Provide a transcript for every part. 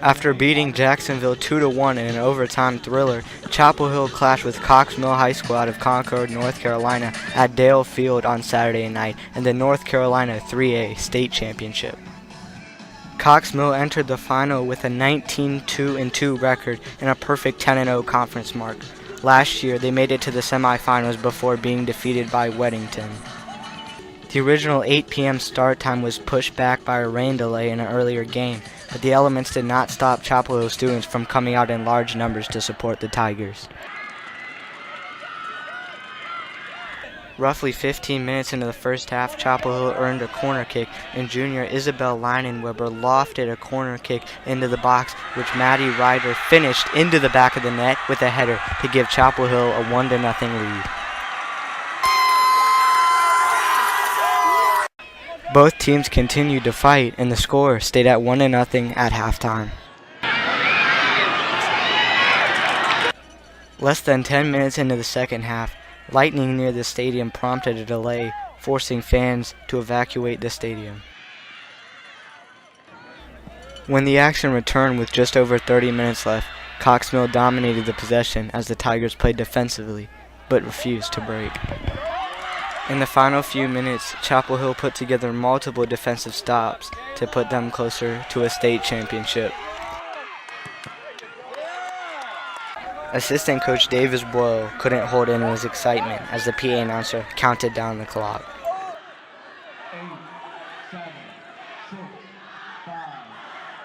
After beating Jacksonville 2-1 in an overtime thriller, Chapel Hill clashed with Cox Mill High School out of Concord, North Carolina at Dale Field on Saturday night in the North Carolina 3A state championship. Cox Mill entered the final with a 19-2-2 record and a perfect 10-0 conference mark. Last year, they made it to the semifinals before being defeated by Weddington. The original 8 p.m. start time was pushed back by a rain delay in an earlier game, but the elements did not stop Chapel Hill students from coming out in large numbers to support the Tigers. Roughly 15 minutes into the first half, Chapel Hill earned a corner kick, and junior Isabel Leinenweber lofted a corner kick into the box, which Maddie Ryder finished into the back of the net with a header to give Chapel Hill a 1-0 lead. Both teams continued to fight, and the score stayed at 1-0 at halftime. Less than 10 minutes into the second half, lightning near the stadium prompted a delay, forcing fans to evacuate the stadium. When the action returned with just over 30 minutes left, Cox Mill dominated the possession as the Tigers played defensively, but refused to break. In the final few minutes, Chapel Hill put together multiple defensive stops to put them closer to a state championship. Assistant coach Davis Boyle couldn't hold in his excitement as the PA announcer counted down the clock. 8, 7, 6, 5,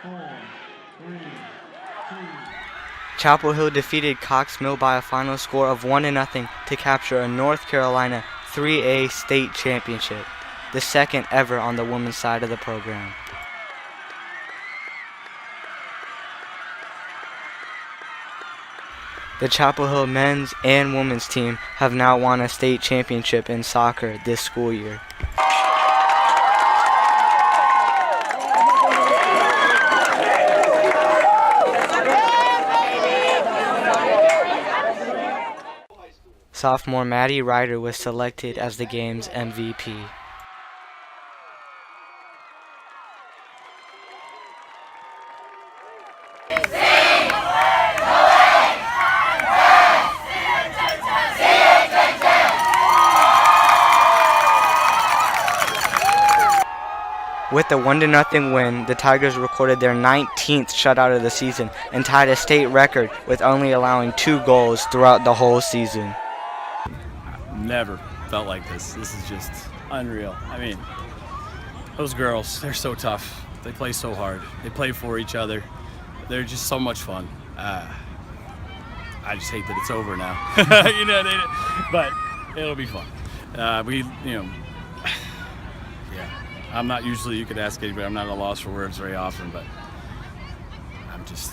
4, 3, 2. Chapel Hill defeated Cox Mill by a final score of 1-0 to capture a North Carolina 3A state championship, the second ever on the women's side of the program. The Chapel Hill men's and women's team have now won a state championship in soccer this school year. Sophomore Maddie Ryder was selected as the game's MVP. With the 1-0 win, the Tigers recorded their 19th shutout of the season and tied a state record with only allowing 2 goals throughout the whole season. Never felt like this. This is just unreal. I mean, those girls, they're so tough. They play so hard. They play for each other. They're just so much fun. I just hate that it's over now. But it'll be fun. I'm not usually, you could ask anybody, I'm not at a loss for words very often, but I'm just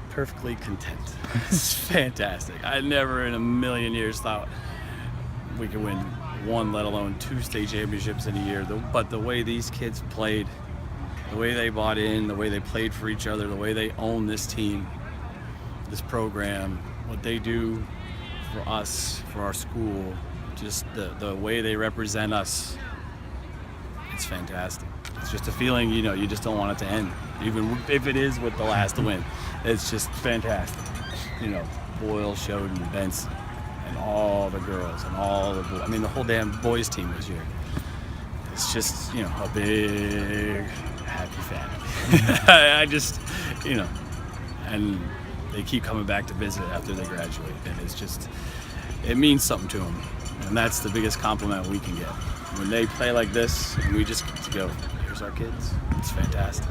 perfectly content. It's fantastic. I never in a million years thought we could win 1, let alone 2 state championships in a year. But the way these kids played, the way they bought in, the way they played for each other, the way they own this team, this program, what they do for us, for our school, just the way they represent us, it's fantastic. It's just a feeling, you just don't want it to end, even if it is with the last win. It's just fantastic. Boyle, Shoden, Benson, and all the girls, and all the boys. I mean, the whole damn boys team was here. It's just, a big, happy family. I just, and they keep coming back to visit after they graduate, and it means something to them, and that's the biggest compliment we can get. When they play like this, and we just get to go, here's our kids, it's fantastic.